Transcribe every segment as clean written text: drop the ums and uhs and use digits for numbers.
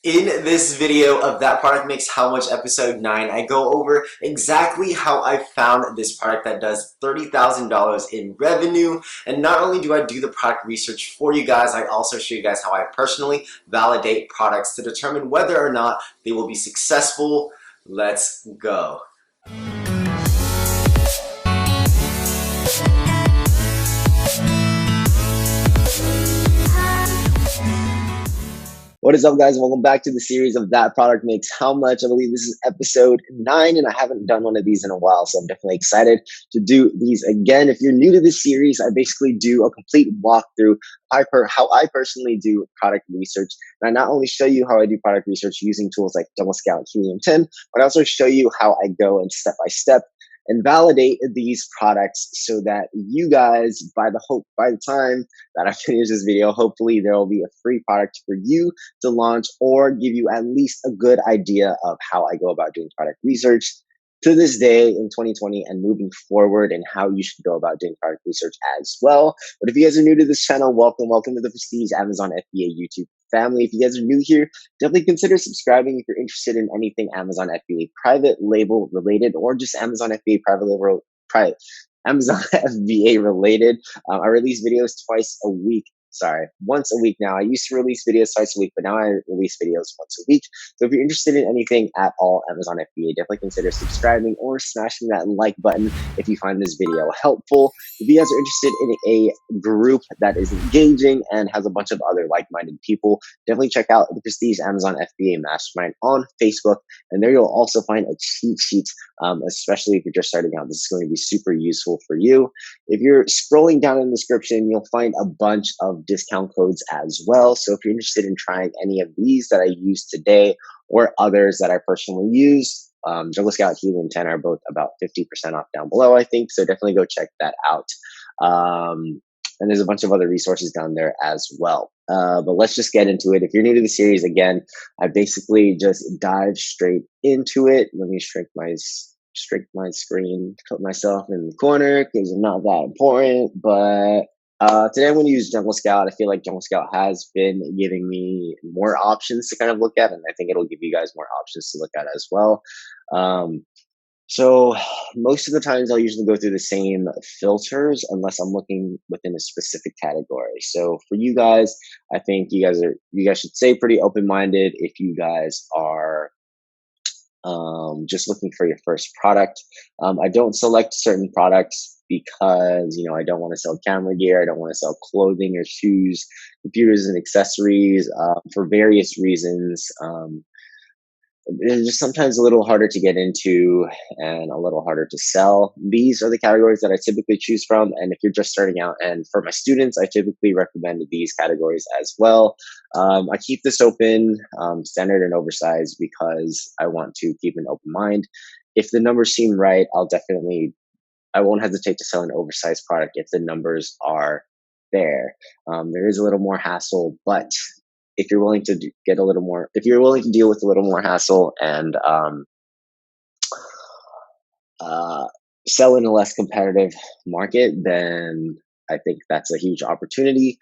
In this video of That Product Makes How Much episode 9, I go over exactly how I found this product that does $30,000 in revenue. And not only do I do the product research for you guys, I also show you guys how I personally validate products to determine whether or not they will be successful. Let's go. What is up, guys? Welcome back to the series of That Product Makes How Much. I believe this is episode 9, and I haven't done one of these in a while, so I'm definitely excited to do these again. If you're new to this series, I basically do a complete walkthrough how I personally do product research. And I not only show you how I do product research using tools like Double Scout, Helium 10, but I also show you how I go and step by step and validate these products so that you guys, by the time that I finish this video, hopefully there will be a free product for you to launch or give you at least a good idea of how I go about doing product research to this day in 2020 and moving forward, and how you should go about doing product research as well. But if you guys are new to this channel, welcome to the Prestige Amazon FBA YouTube family. If you guys are new here, definitely consider subscribing if you're interested in anything Amazon FBA private label related, or just Amazon FBA Amazon FBA related. I release videos once a week now. I used to release videos twice a week, but now I release videos once a week. So if you're interested in anything at all Amazon FBA, definitely consider subscribing or smashing that like button if you find this video helpful. If you guys are interested in a group that is engaging and has a bunch of other like-minded people, definitely check out the Prestige Amazon FBA Mastermind on Facebook, and there you'll also find a cheat sheet, especially if you're just starting out. This is going to be super useful for you. If you're scrolling down in the description, you'll find a bunch of discount codes as well. So if you're interested in trying any of these that I use today or others that I personally use, Jungle Scout, Helium 10 are both about 50% off down below, I think. So definitely go check that out. And there's a bunch of other resources down there as well. But let's just get into it. If you're new to the series, again, I basically just dive straight into it. Let me shrink my screen, put myself in the corner because it's not that important. But today I'm going to use Jungle Scout. I feel like Jungle Scout has been giving me more options to kind of look at, and I think it'll give you guys more options to look at as well. So most of the times I'll usually go through the same filters unless I'm looking within a specific category. So for you guys, I think you guys should stay pretty open-minded if you guys are just looking for your first product. I don't select certain products because, I don't want to sell camera gear. I don't want to sell clothing or shoes, computers and accessories, for various reasons. It's just sometimes a little harder to get into and a little harder to sell. These are the categories that I typically choose from. And if you're just starting out, and for my students, I typically recommend these categories as well. I keep this open, standard and oversized, because I want to keep an open mind. If the numbers seem right, I won't hesitate to sell an oversized product if the numbers are there. There is a little more hassle, but if you're willing to deal with a little more hassle and sell in a less competitive market, then I think that's a huge opportunity.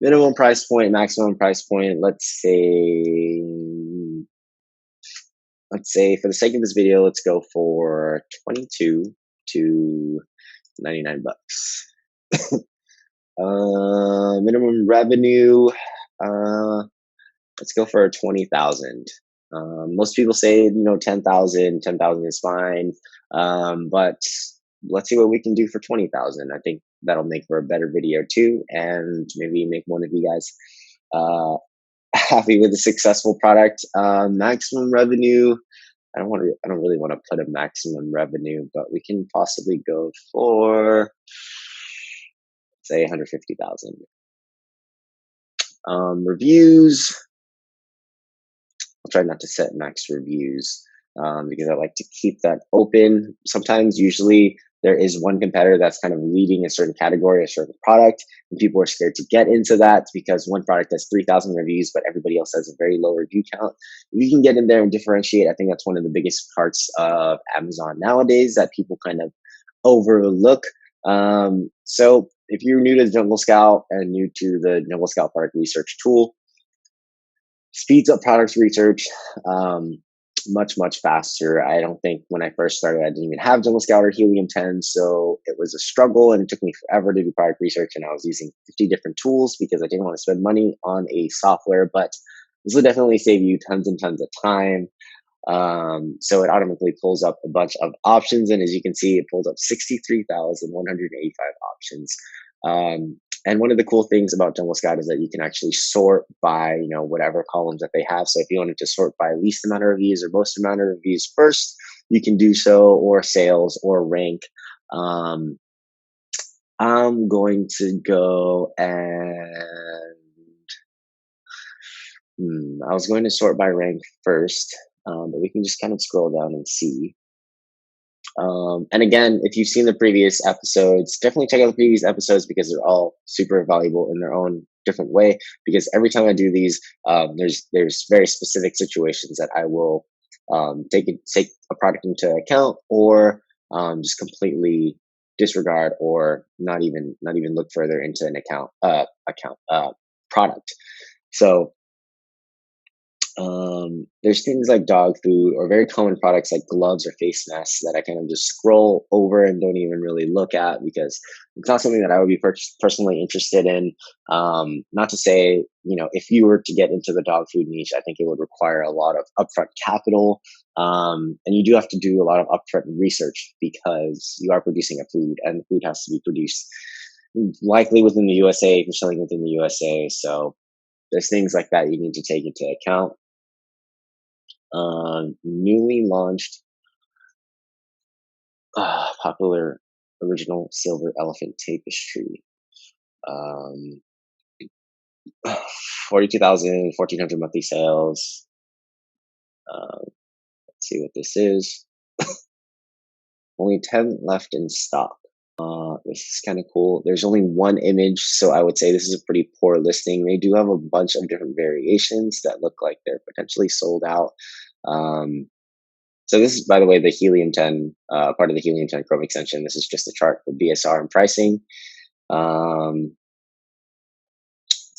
Minimum price point, maximum price point. Let's say for the sake of this video, let's go for 22 to 99 bucks. Minimum revenue. Let's go for 20,000. Most people say, 10,000 is fine. But let's see what we can do for 20,000. I think that'll make for a better video too. And maybe make one of you guys, happy with a successful product. Maximum revenue. I don't really want to put a maximum revenue, but we can possibly go for, say, 150,000. Reviews. I'll try not to set max reviews, because I like to keep that open. Usually there is one competitor that's kind of leading a certain category, a certain product, and people are scared to get into that because one product has 3,000 reviews, but everybody else has a very low review count. You can get in there and differentiate. I think that's one of the biggest parts of Amazon nowadays that people kind of overlook. So if you're new to the Jungle Scout and new to the Jungle Scout product research tool, speeds up product research much faster. I don't think when I first started, I didn't even have Jungle Scout or Helium 10, so it was a struggle, and it took me forever to do product research. And I was using 50 different tools because I didn't want to spend money on a software. But this will definitely save you tons and tons of time. So it automatically pulls up a bunch of options, and as you can see, it pulls up 63,185 options. And one of the cool things about Jungle Scout is that you can actually sort by, whatever columns that they have. So if you wanted to sort by least amount of reviews or most amount of reviews first, you can do so, or sales, or rank. I'm going to go and I was going to sort by rank first, but we can just kind of scroll down and see. And again, if you've seen the previous episodes, definitely check out the previous episodes because they're all super valuable in their own different way. Because every time I do these, there's very specific situations that I will take a product into account, or just completely disregard, or not even look further into an product. So there's things like dog food, or very common products like gloves or face masks, that I kind of just scroll over and don't even really look at, because it's not something that I would be personally interested in. Not to say, if you were to get into the dog food niche, I think it would require a lot of upfront capital. And you do have to do a lot of upfront research, because you are producing a food, and the food has to be produced likely within the USA if you're selling within the USA. So there's things like that you need to take into account. Newly launched popular original silver elephant tapestry. 42,000, 1,400 monthly sales. Let's see what this is. Only 10 left in stock. This is kind of cool. There's only one image, so I would say this is a pretty poor listing. They do have a bunch of different variations that look like they're potentially sold out. So this is, by the way, the Helium 10, part of the Helium 10 Chrome extension. This is just a chart for BSR and pricing. It's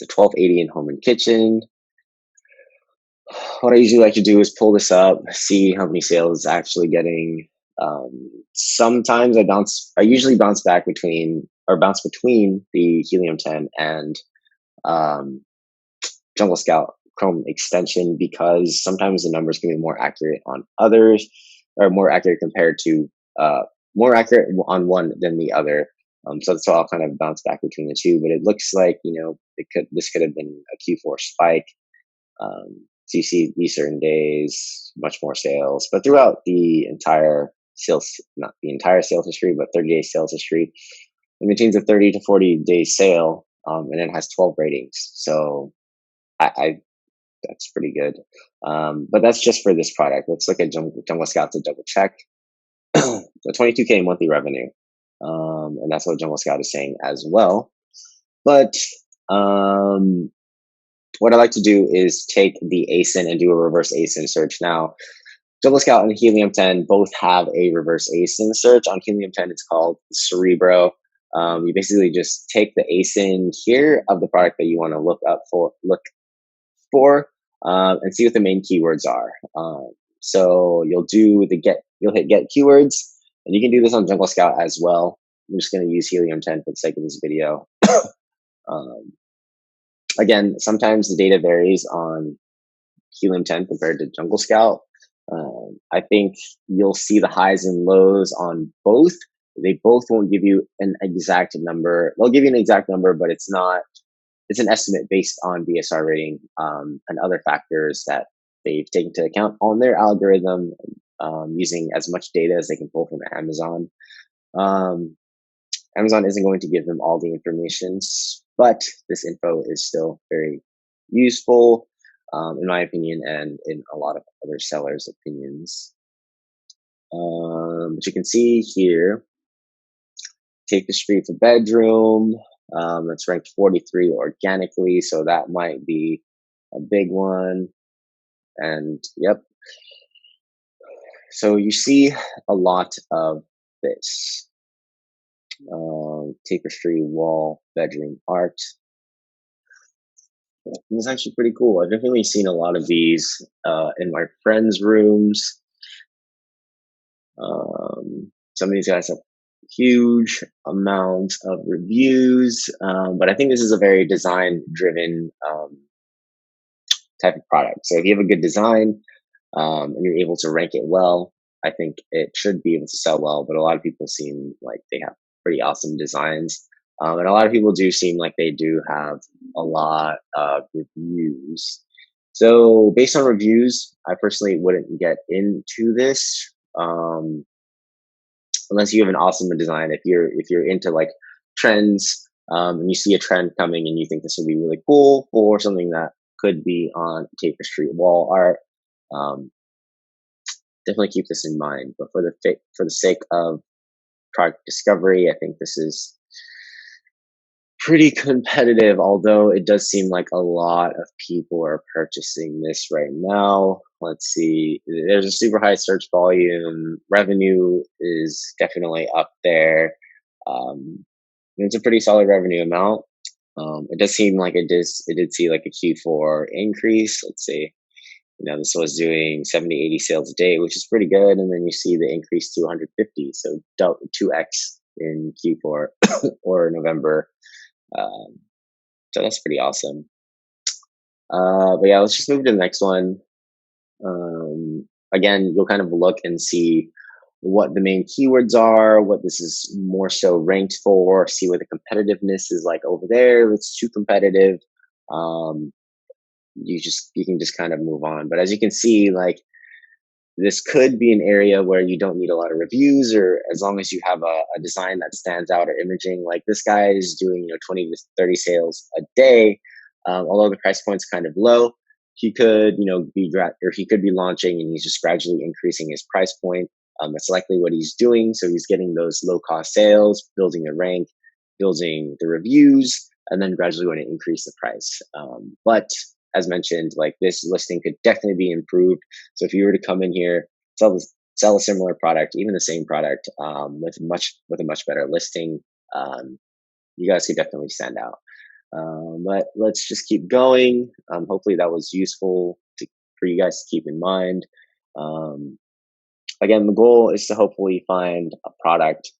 a 1280 in home and kitchen. What I usually like to do is pull this up, see how many sales it's actually getting. Sometimes I usually bounce between the Helium 10 and Jungle Scout Chrome extension, because sometimes the numbers can be more accurate on others, or more accurate compared to more accurate on one than the other. So that's why I'll kind of bounce back between the two. But it looks like this could have been a Q4 spike. So you see these certain days, much more sales, but throughout the entire sales, not the entire sales history, but 30-day sales history, it maintains a 30 to 40-day sale, and it has 12 ratings. So I that's pretty good. But that's just for this product. Let's look at Jungle Scout to double check. So 22K monthly revenue. And that's what Jungle Scout is saying as well. But what I like to do is take the ASIN and do a reverse ASIN search. Now, Jungle Scout and Helium 10 both have a reverse ASIN search. On Helium 10, it's called Cerebro. You basically just take the ASIN here of the product that you want to look for, and see what the main keywords are. So you'll hit get keywords, and you can do this on Jungle Scout as well. I'm just going to use Helium 10 for the sake of this video. Again, sometimes the data varies on Helium 10 compared to Jungle Scout. I think you'll see the highs and lows on both. They both won't give you an exact number. They'll give you an exact number, but it's an estimate based on BSR rating, and other factors that they've taken into account on their algorithm, using as much data as they can pull from Amazon. Amazon isn't going to give them all the information, but this info is still very useful, in my opinion, and in a lot of other sellers' opinions. But you can see here, take the street for bedroom. That's ranked 43 organically, so that might be a big one. And yep. So you see a lot of this. Tapestry wall bedroom art. It's actually pretty cool. I've definitely seen a lot of these in my friends' rooms. Some of these guys have huge amounts of reviews, but I think this is a very design-driven type of product. So if you have a good design and you're able to rank it well, I think it should be able to sell well. But a lot of people seem like they have pretty awesome designs. And a lot of people do seem like they do have a lot of reviews. So based on reviews, I personally wouldn't get into this unless you have an awesome design. If you're into like trends and you see a trend coming and you think this would be really cool or something that could be on tapestry wall art, um, definitely keep this in mind. But for the sake of product discovery, I think this is pretty competitive, although it does seem like a lot of people are purchasing this right now. Let's see. There's a super high search volume. Revenue is definitely up there. It's a pretty solid revenue amount. It does seem like it did see like a Q4 increase. Let's see. This was doing 70, 80 sales a day, which is pretty good. And then you see the increase to 150. So 2x in Q4 or November. Um, so that's pretty awesome. But yeah, let's just move to the next one. Again, you'll kind of look and see what the main keywords are, what this is more so ranked for, see what the competitiveness is like over there. If it's too competitive, um, you can just kind of move on. But as you can see, like this could be an area where you don't need a lot of reviews, or as long as you have a design that stands out or imaging. Like this guy is doing 20 to 30 sales a day, although the price point's kind of low. He could or he could be launching and he's just gradually increasing his price point. That's likely what he's doing. So he's getting those low cost sales, building a rank, building the reviews, and then gradually going to increase the price. But as mentioned, like this listing could definitely be improved. So if you were to come in here, sell a similar product, even the same product, with a much better listing, you guys could definitely stand out. But let's just keep going. Hopefully that was useful for you guys to keep in mind. Again, the goal is to hopefully find a product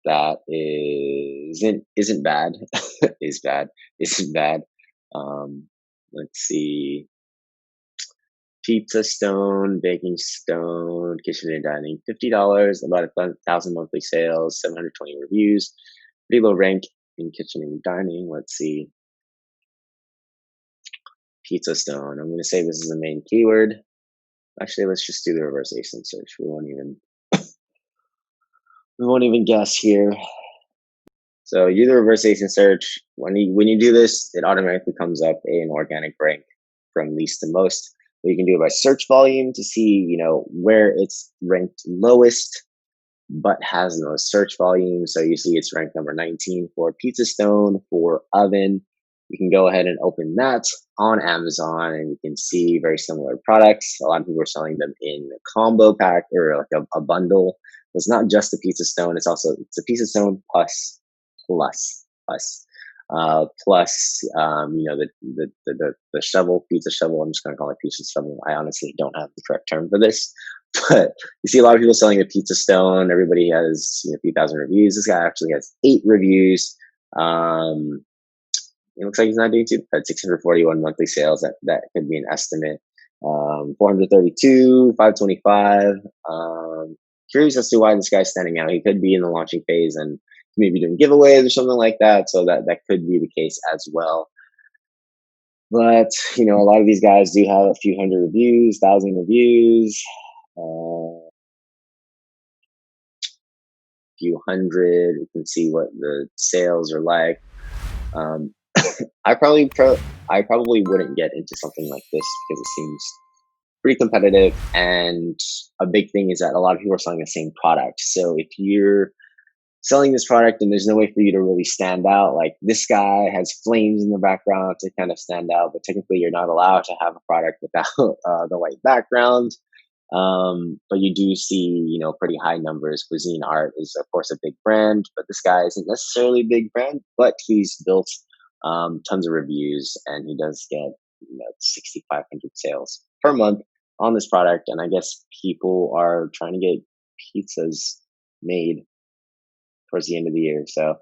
that isn't bad, is bad, isn't bad. Let's see. Pizza Stone, Baking Stone, Kitchen and Dining, $50, about 1,000 monthly sales, 720 reviews, pretty low rank in kitchen and dining. Let's see. Pizza Stone. I'm going to say this is the main keyword. Actually, let's just do the reverse ASIN search. We won't even guess here. So you do the reverse ASIN search. When you do this, it automatically comes up an organic rank from least to most. You can do it by search volume to see, where it's ranked lowest, but has the most search volume. So you see it's ranked number 19 for Pizza Stone. For oven, you can go ahead and open that on Amazon and you can see very similar products. A lot of people are selling them in a combo pack or like a bundle. It's not just the Pizza Stone. It's a Pizza Stone plus, the shovel, pizza shovel. I'm just going to call it pizza shovel. I honestly don't have the correct term for this, but you see a lot of people selling a Pizza Stone. Everybody has a few thousand reviews. This guy actually has 8 reviews. It looks like he's not doing too bad. 641 monthly sales. That could be an estimate. 432, 525. Curious as to why this guy's standing out. He could be in the launching phase and maybe doing giveaways or something like that. So that could be the case as well. But, a lot of these guys do have a few hundred reviews, 1,000 reviews, few hundred. You can see what the sales are like. I probably wouldn't get into something like this because it seems pretty competitive. And a big thing is that a lot of people are selling the same product. So if you're selling this product and there's no way for you to really stand out, like this guy has flames in the background to kind of stand out, but technically you're not allowed to have a product without the white background. But you do see, pretty high numbers. Cuisine Art is of course a big brand, but this guy isn't necessarily a big brand, but he's built tons of reviews, and he does get 6,500 sales per month on this product. And I guess people are trying to get pizzas made towards the end of the year. So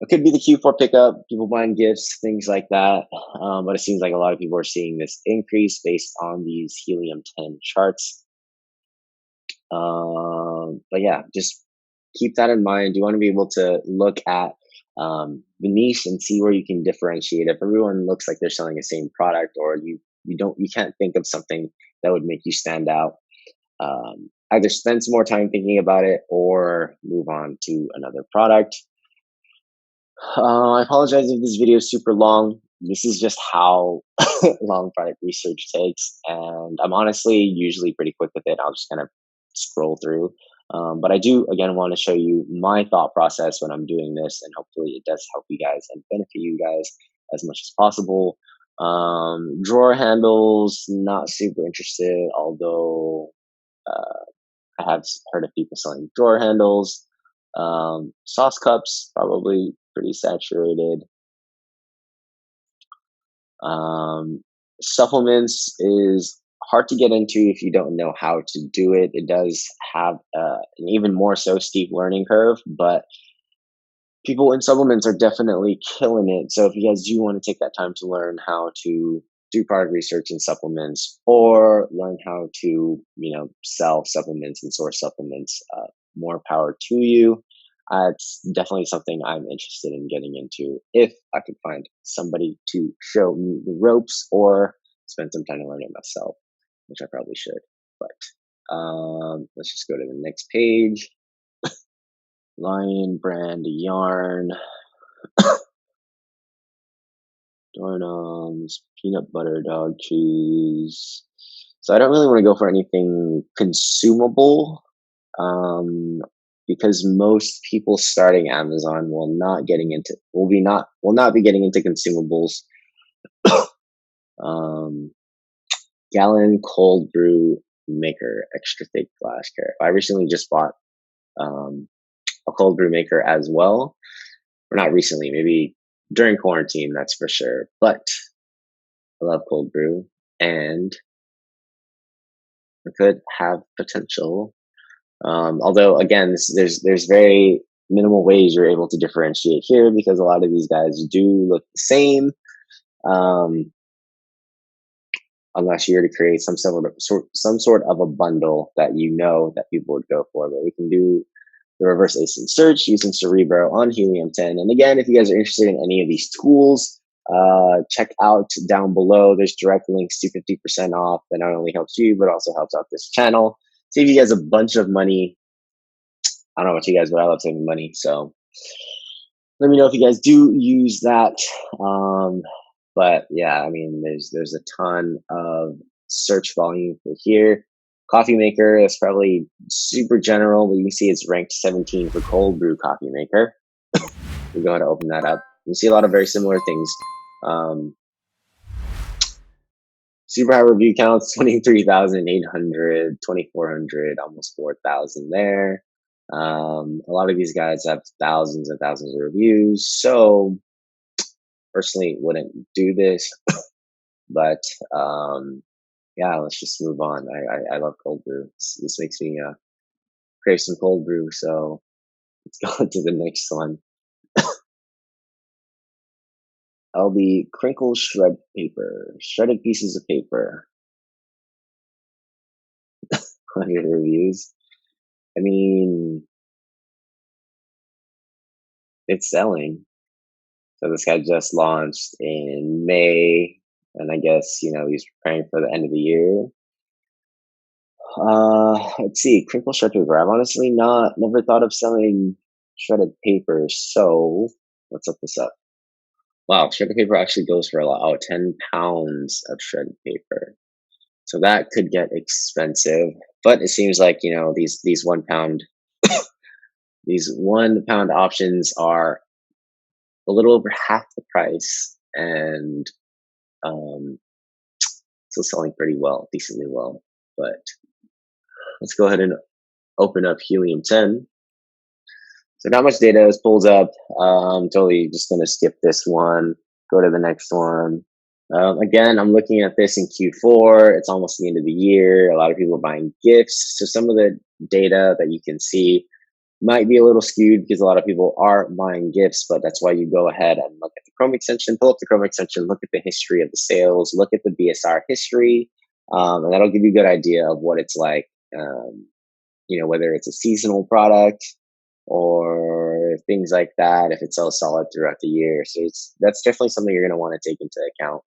it could be the Q4 pickup, people buying gifts, things like that. But it seems like a lot of people are seeing this increase based on these Helium 10 charts. But yeah, just keep that in mind. You want to be able to look at the niche and see where you can differentiate. If everyone looks like they're selling the same product, or you can't think of something that would make you stand out. Either spend some more time thinking about it or move on to another product. I apologize if this video is super long. This is just how long product research takes, and I'm honestly usually pretty quick with it. I'll just kind of scroll through. But I do, again, want to show you my thought process when I'm doing this, and hopefully it does help you guys and benefit you guys as much as possible. Drawer handles, not super interested, although I have heard of people selling drawer handles. Sauce cups, probably pretty saturated. Supplements is hard to get into if you don't know how to do it. It does have an even more so steep learning curve, but people in supplements are definitely killing it. So if you guys do want to take that time to learn how to do product research in supplements, or learn how to, sell supplements and source supplements, more power to you. It's definitely something I'm interested in getting into if I could find somebody to show me the ropes, or spend some time to learn it myself, which I probably should. But let's just go to the next page. Lion brand yarn, Dornums, peanut butter dog cheese. So I don't really want to go for anything consumable, because most people starting Amazon will not be getting into consumables. Gallon cold brew maker, extra thick glass carrot. I recently just bought a cold brew maker as well, or not recently, maybe during quarantine, that's for sure. But I love cold brew, and it could have potential. Although again, there's very minimal ways you're able to differentiate here, because a lot of these guys do look the same. Unless you were to create some sort of a bundle that that people would go for. But we can do the reverse ASIN search using Cerebro on Helium 10. And again, if you guys are interested in any of these tools, check out down below. There's direct links to 50% off. That not only helps you, but also helps out this channel. Save you guys a bunch of money. I don't know about you guys, but I love saving money. So let me know if you guys do use that. But yeah, I mean, there's a ton of search volume for here. Coffee maker is probably super general, but you can see it's ranked 17 for cold brew coffee maker. We go ahead and open that up. You see a lot of very similar things. Super high review counts, 23,800, 2,400, almost 4,000 there. A lot of these guys have thousands and thousands of reviews. So personally wouldn't do this, but yeah, let's just move on. I love cold brew. This makes me crave some cold brew. So let's go to the next one. LB crinkle shred paper, shredded pieces of paper. 100 reviews. I mean, it's selling. So this guy just launched in May, and I guess he's preparing for the end of the year. Let's see, crinkle shred paper. I've honestly never thought of selling shredded paper. So let's look this up. Wow, shredded paper actually goes for a lot. Oh, 10 pounds of shredded paper. So that could get expensive. But it seems like, these 1 pound these 1 pound options are a little over half the price, and still selling pretty well, decently well. But let's go ahead and open up Helium 10. So not much data is pulled up. Totally just going to skip this one, go to the next one. Again, I'm looking at this in Q4. It's almost the end of the year. A lot of people are buying gifts. So some of the data that you can see might be a little skewed because a lot of people are buying gifts, but that's why you go ahead and look at the Chrome extension, pull up the Chrome extension, look at the history of the sales, look at the BSR history, and that'll give you a good idea of what it's like, whether it's a seasonal product or things like that, if it sells solid throughout the year. So that's definitely something you're going to want to take into account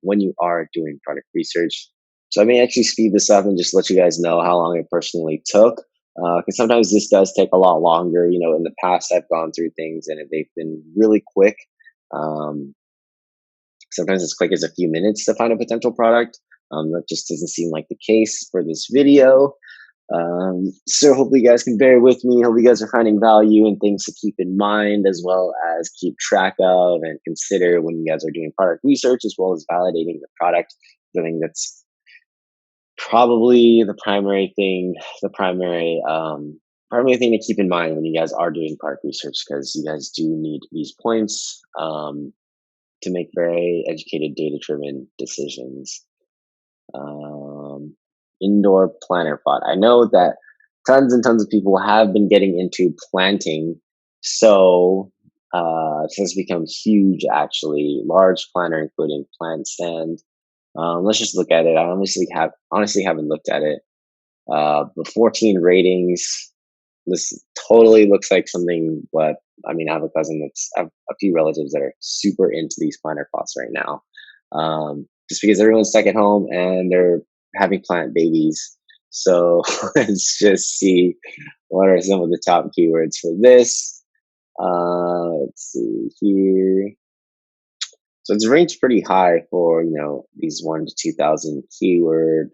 when you are doing product research. So I may actually speed this up and just let you guys know how long it personally took. Because sometimes this does take a lot longer. In the past, I've gone through things and they've been really quick. Sometimes as quick as a few minutes to find a potential product. That just doesn't seem like the case for this video. So hopefully you guys can bear with me. Hope you guys are finding value and things to keep in mind, as well as keep track of and consider when you guys are doing product research, as well as validating the product. I think that's probably the primary thing to keep in mind when you guys are doing product research, because you guys do need these points to make very educated, data-driven decisions. Indoor planter pot. I know that tons and tons of people have been getting into planting, so it has become huge, actually. Large planter, including plant stand. Let's just look at it. I honestly haven't looked at it. The 14 ratings. This totally looks like something, but I have I have a few relatives that are super into these planter pots right now. Just because everyone's stuck at home and they're having plant babies. So let's just see what are some of the top keywords for this. Let's see here. So it's ranked pretty high for, these 1 to 2,000 keyword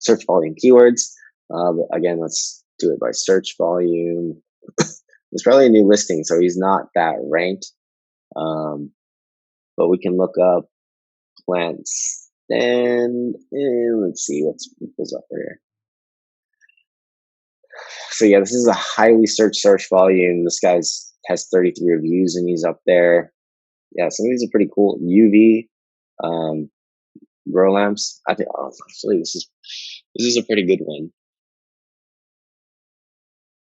search volume keywords. But again, let's do it by search volume. It's probably a new listing, so he's not that ranked. But we can look up plant stand and let's see what goes up there. So yeah, this is a highly searched search volume. This guy's has 33 reviews and he's up there. Yeah, some of these are pretty cool. UV grow lamps. I think actually this is a pretty good one.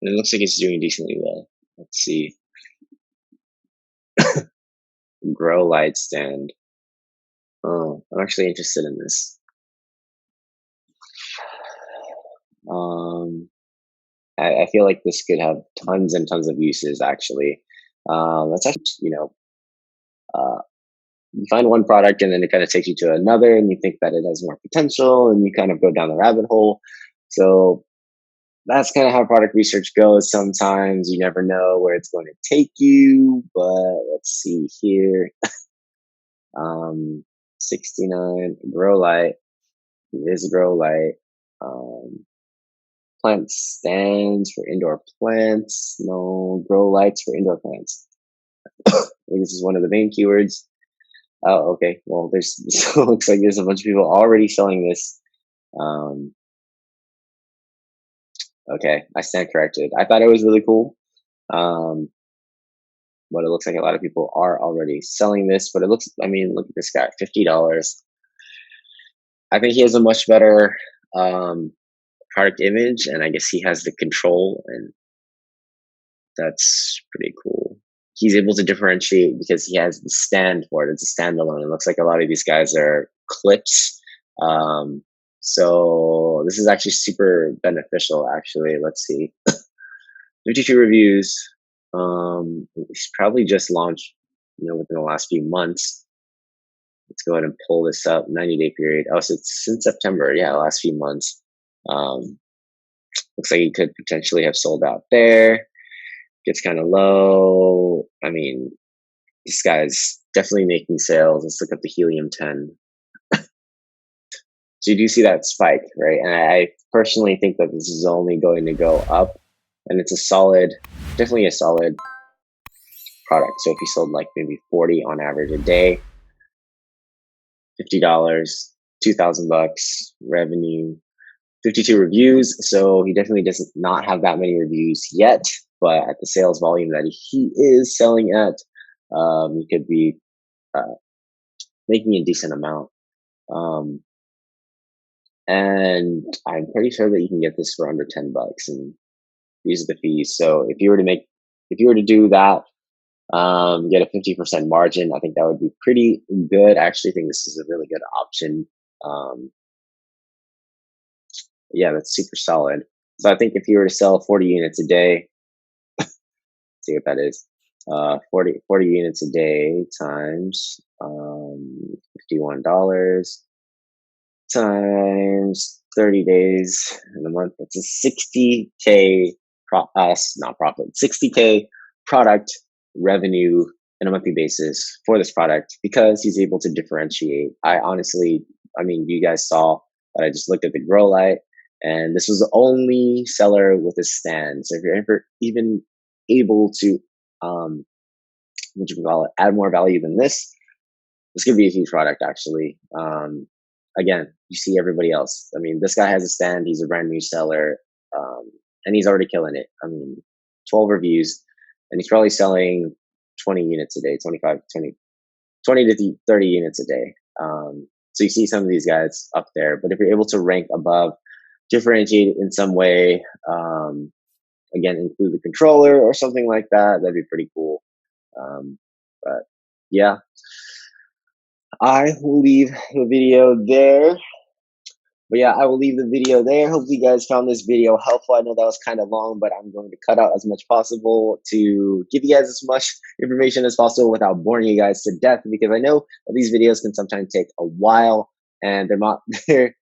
And it looks like it's doing decently well. Let's see. Grow light stand. Oh, I'm actually interested in this. I feel like this could have tons and tons of uses, actually. That's actually, you find one product and then it kind of takes you to another and you think that it has more potential and you kind of go down the rabbit hole. So that's kind of how product research goes. Sometimes you never know where it's going to take you, but let's see here. 69 grow light. It is a grow light. Plant stands for indoor plants. No, grow lights for indoor plants. This is one of the main keywords. Oh, okay. Well, it looks like there's a bunch of people already selling this. Okay, I stand corrected. I thought it was really cool. But it looks like a lot of people are already selling this. But look at this guy, $50. I think he has a much better product image, and I guess he has the control, and that's pretty cool. He's able to differentiate because he has the stand for it. It's a standalone. It looks like a lot of these guys are clips. So this is actually super beneficial, actually. Let's see. 52 reviews. He's probably just launched, within the last few months. Let's go ahead and pull this up. 90-day period. Oh, so it's since September. Yeah, the last few months. Looks like he could potentially have sold out there. Gets kind of low. This guy's definitely making sales. Let's look up the Helium 10. So you do see that spike, right? And I personally think that this is only going to go up, and it's definitely a solid product. So if you sold like maybe 40 on average a day, $50, $2,000 revenue, 52 reviews. So he definitely does not have that many reviews yet. but at the sales volume that he is selling at, he could be uh, making a decent amount. Um, and I'm pretty sure that you can get this for under $10, and these are the fees. So if you were to do that, get a 50% margin, I think that would be pretty good. I actually think this is a really good option. Um, yeah, that's super solid. So I think if you were to sell 40 units a day, see what that is. 40 units a day times $51 times 30 days in a month. That's a 60K not profit, 60K product revenue on a monthly basis for this product because he's able to differentiate. I mean, you guys saw that I just looked at the grow light, and this was the only seller with a stand. So if you're ever even able to, what you can call it, add more value than this could be a huge product actually. Again, you see everybody else. I mean, this guy has a stand. He's a brand new seller, and he's already killing it. I mean, 12 reviews, and he's probably selling 20 units a day, 20 to 30 units a day. So you see some of these guys up there, but if you're able to rank above, differentiate in some way, again, include the controller or something like that, that'd be pretty cool. But yeah, I will leave the video there. But yeah, I will leave the video there. Hopefully you guys found this video helpful. I know that was kind of long, but I'm going to cut out as much possible to give you guys as much information as possible without boring you guys to death, because I know that these videos can sometimes take a while, and they're not they're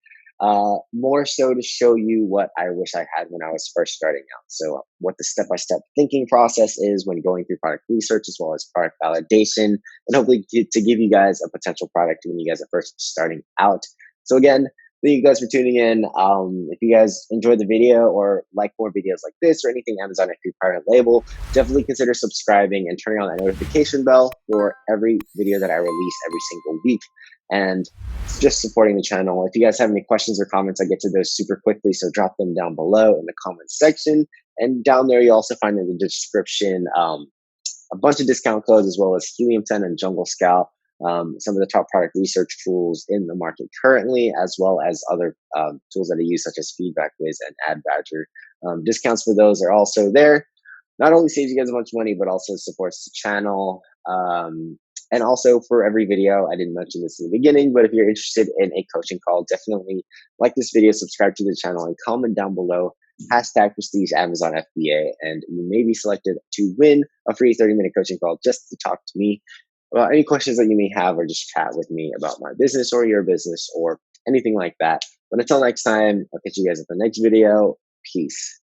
more so to show you what I wish I had when I was first starting out. So what the step-by-step thinking process is when going through product research as well as product validation, and hopefully to give you guys a potential product when you guys are first starting out. So again, thank you guys for tuning in. If you guys enjoyed the video or like more videos like this or anything Amazon FBA private label, definitely consider subscribing and turning on that notification bell for every video that I release every single week. And just supporting the channel. If you guys have any questions or comments, I get to those super quickly, so drop them down below in the comments section. And down there, you also find in the description a bunch of discount codes as well as Helium 10 and Jungle Scout. Some of the top product research tools in the market currently, as well as other tools that I use, such as Feedback Wiz and Ad Badger. Discounts for those are also there. Not only saves you guys a bunch of money, but also supports the channel. And also for every video, I didn't mention this in the beginning, but if you're interested in a coaching call, definitely like this video, subscribe to the channel, and comment down below #Prestige Amazon FBA, and you may be selected to win a free 30-minute coaching call just to talk to me about any questions that you may have, or just chat with me about my business or your business or anything like that. But until next time, I'll catch you guys at the next video. Peace.